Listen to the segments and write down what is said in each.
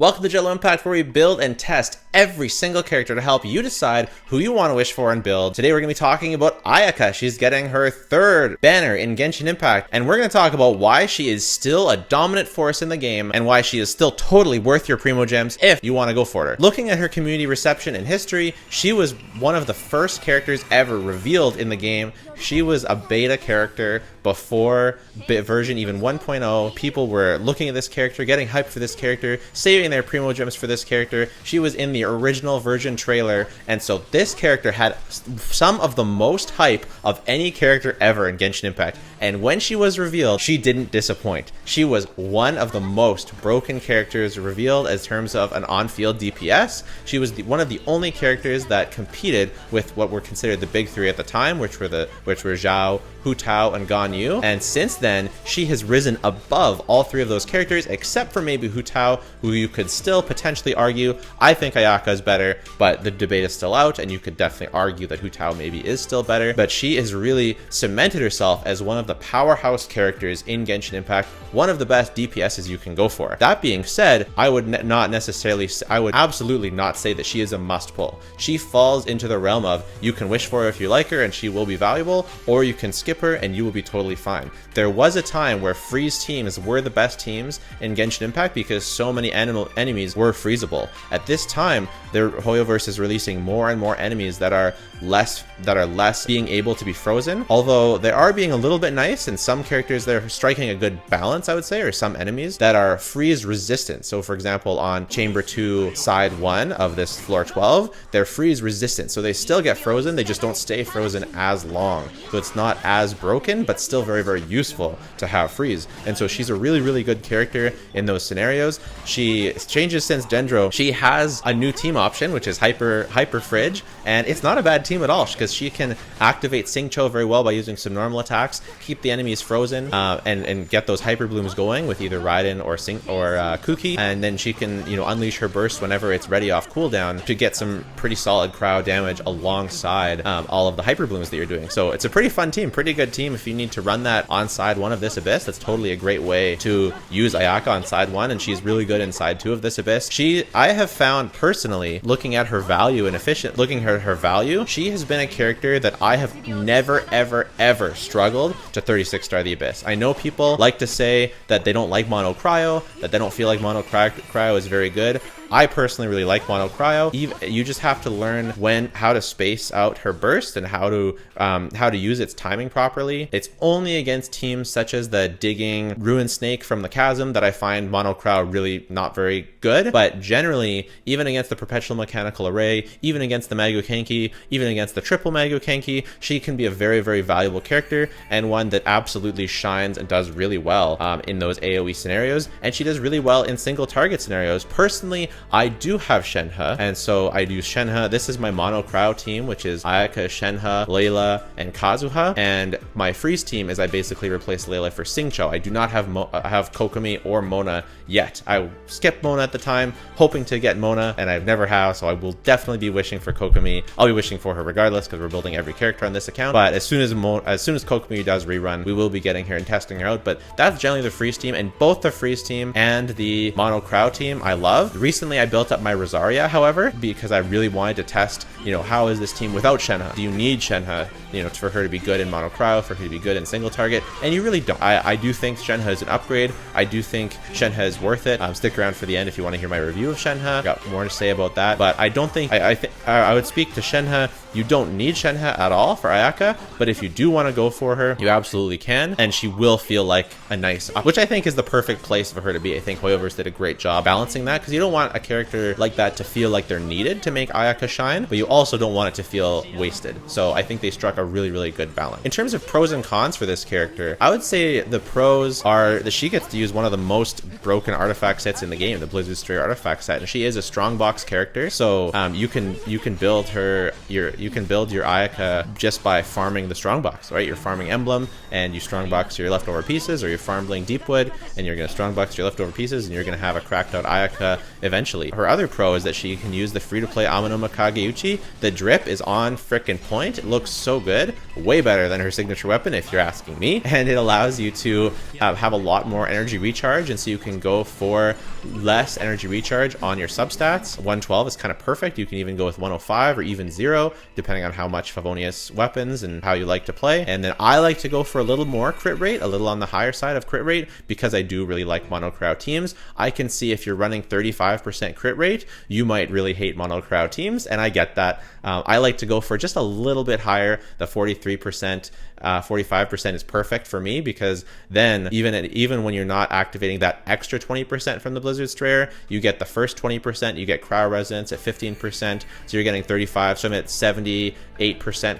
Welcome to Jello Impact, where we build and test every single character to help you decide who you want to wish for and build. Today we're going to be talking about Ayaka. She's getting her third banner in Genshin Impact, and we're going to talk about why she is still a dominant force in the game and why she is still totally worth your Primo Gems if you want to go for her. Looking at her community reception and history, she was one of the first characters ever revealed in the game. She was a beta character before version even 1.0. People were looking at this character, getting hyped for this character, saving their Primo Gems for this character. She was in the original version trailer, and so this character had some of the most hype of any character ever in Genshin Impact. And when she was revealed, she didn't disappoint. She was one of the most broken characters revealed as terms of an on-field DPS. She was one of the only characters that competed with what were considered the big three at the time, which were Zhao, Hu Tao, and Gan Yu. And since then, she has risen above all three of those characters, except for maybe Hu Tao, who you could still potentially argue. I think Ayaka is better, but the debate is still out, and you could definitely argue that Hu Tao maybe is still better. But she has really cemented herself as one of the powerhouse characters in Genshin Impact, one of the best DPSs you can go for. That being said, I would absolutely not say that she is a must pull. She falls into the realm of you can wish for her if you like her and she will be valuable, or you can skip her and you will be totally fine. There was a time where freeze teams were the best teams in Genshin Impact because so many enemies were freezable. At this time, their Hoyoverse is releasing more and more enemies that are less being able to be frozen, although they are being a little bit nice, and some characters they're striking a good balance, I would say, or some enemies that are freeze resistant. So for example, on Chamber 2 side 1 of this floor 12, they're freeze resistant, so they still get frozen, they just don't stay frozen as long. So it's not as broken, but still very, very useful to have freeze. And so she's a really, really good character in those scenarios. She changes since Dendro. She has a new team option, which is Hyper Fridge, and it's not a bad team at all because she can activate Xingqiu very well by using some normal attacks, keep the enemies frozen, and get those hyper blooms going with either Raiden or Kuki, and then she can unleash her burst whenever it's ready off cooldown to get some pretty solid crowd damage alongside all of the hyper blooms that you're doing. So it's a pretty fun team, pretty good team. If you need to run that on side 1 of this abyss, that's totally a great way to use Ayaka on side 1, and she's really good in side 2 of this abyss. I have found personally, looking at her value and looking at her value, she has been a character that I have never ever struggled to 36 star the abyss. I know people like to say that they don't like mono cryo, that they don't feel like mono cryo is very good. I personally really like mono cryo. You just have to learn how to space out her burst and how to use its timing properly. It's only against teams such as the digging Ruin Snake from the Chasm that I find mono cryo really not very good. But generally, even against the Perpetual Mechanical Array, even against the Magu Kenki, even against the Triple Magu Kenki, she can be a very, very valuable character and one that absolutely shines and does really well in those AoE scenarios. And she does really well in single target scenarios. Personally, I do have Shenhe, and so I use Shenhe. This is my mono cryo team, which is Ayaka, Shenhe, Layla, and Kazuha. And my freeze team is I basically replace Layla for Xingqiu. I do not have Kokomi or Mona yet. I skipped Mona at the time, hoping to get Mona, and I've never have, so I will definitely be wishing for Kokomi. I'll be wishing for her regardless because we're building every character on this account. But as soon as Kokomi does rerun, we will be getting her and testing her out. But that's generally the freeze team, and both the freeze team and the mono cryo team I love. Recently I built up my Rosaria, however, because I really wanted to test, how is this team without Shenhe? Do you need Shenhe, for her to be good in mono cryo, for her to be good in single target? And you really don't. I do think Shenhe is an upgrade. I do think Shenhe is worth it. Stick around for the end if you want to hear my review of Shenhe. Got more to say about that, but I don't think I would speak to Shenhe. You don't need Shenhe at all for Ayaka, but if you do want to go for her, you absolutely can, and she will feel like a nice which I think is the perfect place for her to be. I think Hoyoverse did a great job balancing that, because you don't want a character like that to feel like they're needed to make Ayaka shine, but you also don't want it to feel wasted. So I think they struck a really, really good balance. In terms of pros and cons for this character, I would say the pros are that she gets to use one of the most broken artifact sets in the game, the Blizzard Stray artifact set, and she is a strong box character. So you can build your Ayaka just by farming the strongbox, right? You're farming Emblem and you strongbox your leftover pieces, or you're farming Deepwood and you're going to strongbox your leftover pieces, and you're going to have a cracked out Ayaka eventually. Her other pro is that she can use the free-to-play Amanoma Kageuchi. The drip is on frickin' point. It looks so good, way better than her signature weapon if you're asking me, and it allows you to have a lot more energy recharge, and so you can go for less energy recharge on your substats. 112 is kind of perfect. You can even go with 105 or even 0, depending on how much Favonius weapons and how you like to play. And then I like to go for a little more crit rate, a little on the higher side of crit rate, because I do really like mono crowd teams. I can see if you're running 35% crit rate, you might really hate mono crowd teams, and I get that. I like to go for just a little bit higher. The 43%, 45% is perfect for me, because then even when you're not activating that extra 20% from the Blizzard Strayer, you get the first 20%, you get cryo resonance at 15%, so you're getting 35, so I'm at 78%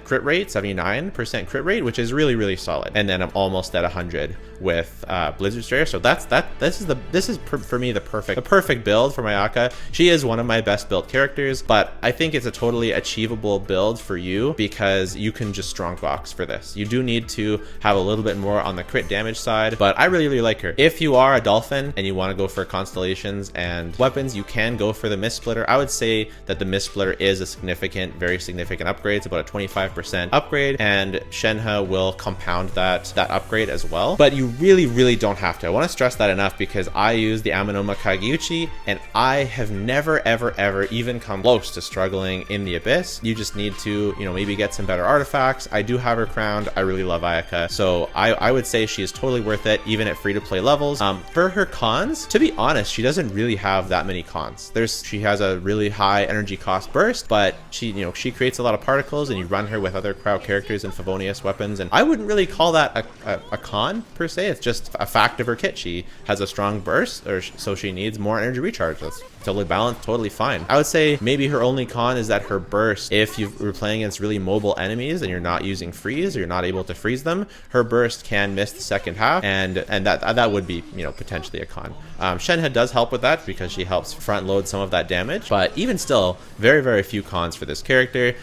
crit rate, 79% crit rate, which is really, really solid. And then I'm almost at 100 with Blizzard Strayer. So this is for me the perfect build for my Ayaka. She is one of my best built characters, but I think it's a totally achievable build for you, because you can just strong box for this. You do need to have a little bit more on the crit damage side, but I really, really like her. If you are a Dolphin and you want to go for constellations and weapons, you can go for the Mist Splitter. I would say that the Mist Splitter is a very significant upgrade. It's about a 25% upgrade, and Shenhe will compound that upgrade as well. But you really, really don't have to. I want to stress that enough, because I use the Amanoma Kageuchi, and I have never, ever even come close to struggling in the Abyss. You just need to, maybe get some better artifacts. I do have her crowned. I really love Ayaka, so I would say she is totally worth it, even at free-to-play levels. For her cons, to be honest, she doesn't really have that many cons. She has a really high energy cost burst, but she creates a lot of particles, and you run her with other crowd characters and Favonius weapons, and I wouldn't really call that a con per se. It's just a fact of her kit. She has a strong burst, so she needs more energy recharge. That's totally balanced, totally fine. I would say maybe her only con is that her burst, if you're playing against really mobile enemies and you're not using freeze, or you're not able to freeze them, her burst can miss the second half, and that would be potentially a con. Shenhe does help with that, because she helps front load some of that damage, but even still, very, very few cons for this character.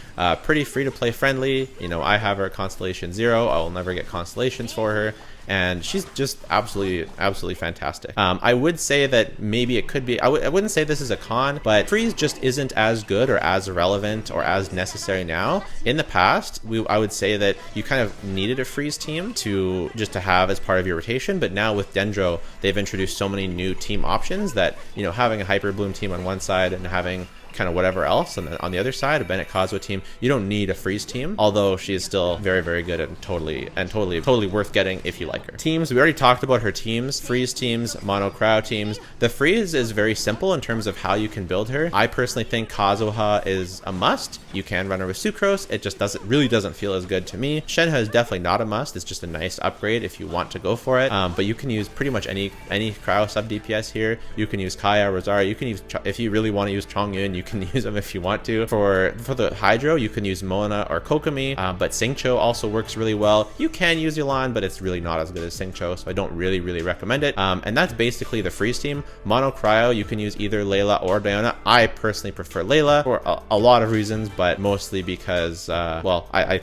Pretty free to play friendly. I have her at Constellation 0. I will never get constellations for her, and she's just absolutely fantastic. I would say that maybe it could be, I wouldn't say this is a con, but freeze just isn't as good or as relevant or as necessary now. In the past, I would say that you kind of needed a freeze team to have as part of your rotation, but now with Dendro, they've introduced so many new team options that, having a Hyper Bloom team on one side and having kind of whatever else on the other side, a Bennett Kazuha team, you don't need a freeze team, although she is still very, very good and totally worth getting if you like her. Teams, we already talked about her teams: freeze teams, mono crowd teams. The freeze is very simple in terms of how you can build her. I personally think Kazuha is a must. You can run her with Sucrose. It just really doesn't feel as good to me. Shenhe is definitely not a must. It's just a nice upgrade if you want to go for it. But you can use pretty much any cryo sub DPS here. You can use Kaya, Rosario. You can use, if you really want to use Chongyun, you can use them if you want to. For the Hydro, you can use Mona or Kokomi, but Xingqiu also works really well. You can use Yulan, but it's really not as good as Xingqiu, so I don't really recommend it. And that's basically the freeze team. Mono Cryo, you can use either Layla or Diona. I personally prefer Layla for a lot of reasons, but mostly because, well, I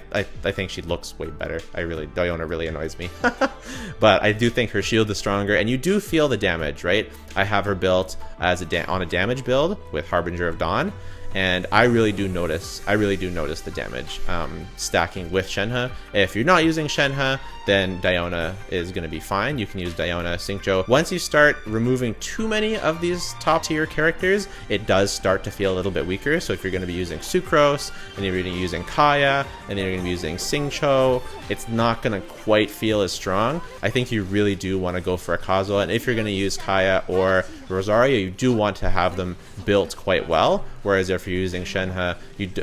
think she looks way better. Diona really annoys me. But I do think her shield is stronger, and you do feel the damage, right? I have her built as on a damage build with Harbinger of Dawn, and I really do notice the damage stacking with Shenhe. If you're not using Shenhe, then Diona is going to be fine. You can use Diona, Xingqiu. Once you start removing too many of these top tier characters, it does start to feel a little bit weaker. So if you're going to be using Sucrose, and you're going to be using Kaya, and then you're going to be using Xingqiu, it's not going to quite feel as strong. I think you really do want to go for a Kazuha, and if you're going to use Kaya or Rosario, you do want to have them built quite well, whereas if you're using Shenhe,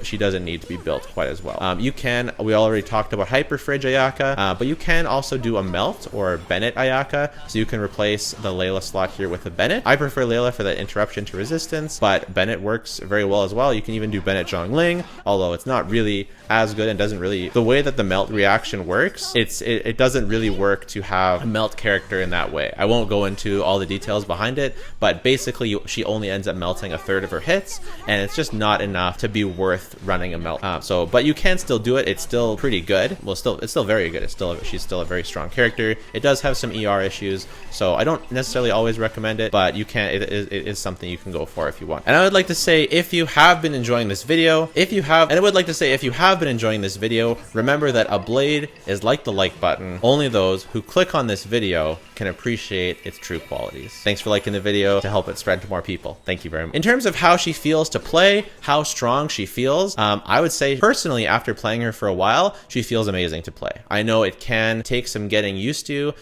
she doesn't need to be built quite as well. We already talked about Hyper Fridge Ayaka, but you can also do a Melt or Bennett Ayaka, so you can replace the Layla slot here with a Bennett. I prefer Layla for that interruption to resistance, but Bennett works very well as well. You can even do Bennett Zhongling, although it's not really as good and doesn't really, the way that the Melt reaction works, it doesn't really work to have a Melt character in that way. I won't go into all the details behind it, but basically she only ends up melting a third of her hits, and it's just not enough to be worth running a melt. But you can still do it. It's still pretty good. Well, it's still very good. She's still a very strong character. It does have some ER issues, so I don't necessarily always recommend it, but you can. It is something you can go for if you want. And I would like to say, if you have been enjoying this video, remember that a blade is like the like button. Only those who click on this video can appreciate its true qualities. Thanks for liking the video to help it spread to more people. Thank you very much. In terms of how she feels to play, how strong she feels, I would say personally, after playing her for a while, she feels amazing to play. I know it can take some getting used to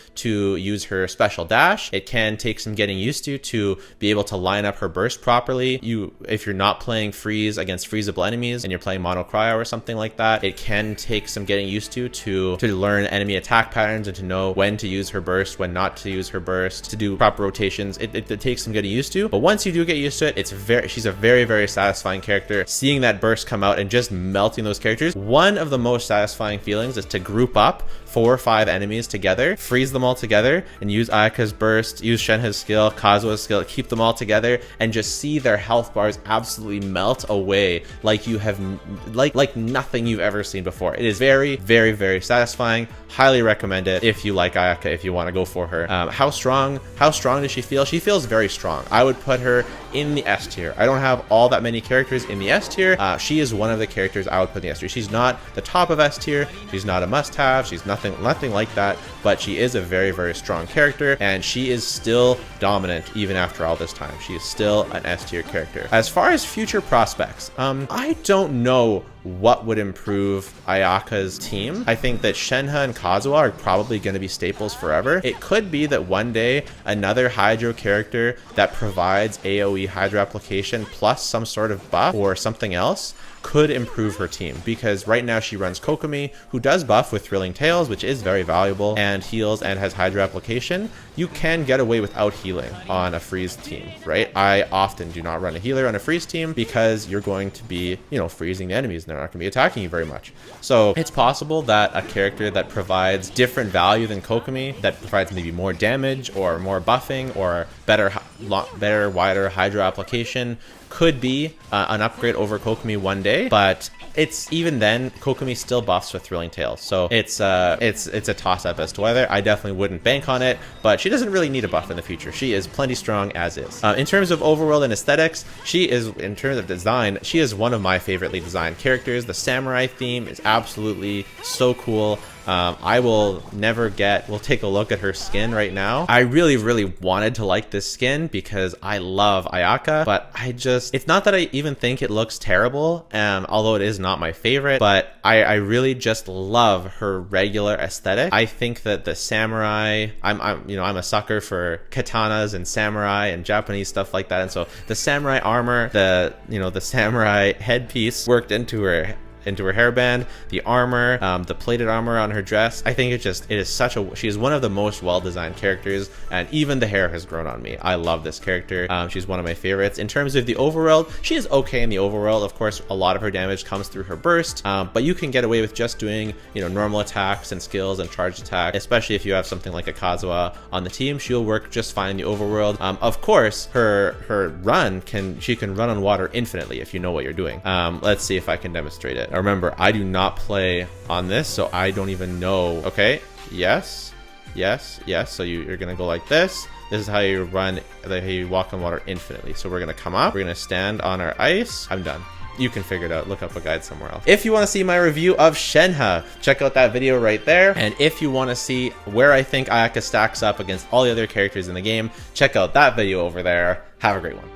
use her special dash. It can take some getting used to be able to line up her burst properly. If you're not playing freeze against freezable enemies and you're playing mono cryo or something like that, it can take some getting used to learn enemy attack patterns and to know when to use her burst, when not to use her burst, to do proper rotations. It takes some getting used to, but once you do get used to it, she's a very, very satisfying character. Seeing that burst come out and just melting those characters, one of the most satisfying feelings is to group up 4 or 5 enemies together, freeze them all together, and use Ayaka's burst, use Shenhe's skill, Kazuha's skill, keep them all together, and just see their health bars absolutely melt away like you have like nothing you've ever seen before. It is very, very, very satisfying. Highly recommend it if you like Ayaka, if you want to go for her. How strong does she feel? She feels very strong. I would put her in the S tier. I don't have all that many characters in the S tier. She is one of the characters I would put in the S tier. She's not the top of S tier. She's not a must-have. She's nothing like that, but she is a very, very strong character, and she is still dominant even after all this time. She is still an S tier character. As far as future prospects, I don't know what would improve Ayaka's team. I think that Shenhe and Kazuha are probably going to be staples forever. It could be that one day another Hydro character that provides AoE Hydro application plus some sort of buff or something else could improve her team, because right now she runs Kokomi, who does buff with Thrilling Tales, which is very valuable, and heals and has Hydro application. You can get away without healing on a freeze team, right? I often do not run a healer on a freeze team because you're going to be, freezing the enemies, and they're not going to be attacking you very much. So it's possible that a character that provides different value than Kokomi, that provides maybe more damage or more buffing or better, wider Hydro application, could be an upgrade over Kokomi one day, but it's even then Kokomi still buffs with Thrilling Tales, so it's a toss-up as to whether. I definitely wouldn't bank on it, but she doesn't really need a buff in the future. She is plenty strong as is. In terms of overworld and aesthetics, in terms of design, she is one of my favoritely designed characters. The samurai theme is absolutely so cool. We'll take a look at her skin right now. I really, really wanted to like this skin because I love Ayaka, but it's not that I even think it looks terrible, although it is not my favorite, but I really just love her regular aesthetic. I think that the samurai, I'm a sucker for katanas and samurai and Japanese stuff like that, and so the samurai armor, the samurai headpiece worked into her hairband, the armor, the plated armor on her dress. I think she is one of the most well-designed characters, and even the hair has grown on me. I love this character. She's one of my favorites. In terms of the overworld, she is okay in the overworld. Of course, a lot of her damage comes through her burst, but you can get away with just doing, normal attacks and skills and charged attack, especially if you have something like a Kazuha on the team. She'll work just fine in the overworld. Of course, her run she can run on water infinitely if you know what you're doing. Let's see if I can demonstrate it. Remember, I do not play on this, so I don't even know. Okay, yes. So you're gonna go like this. This is how you walk on water infinitely. So we're gonna come up, we're gonna stand on our ice. I'm done. You can figure it out. Look up a guide somewhere else. If you want to see my review of Shenhe, check out that video right there. And if you want to see where I think Ayaka stacks up against all the other characters in the game, check out that video over there. Have a great one.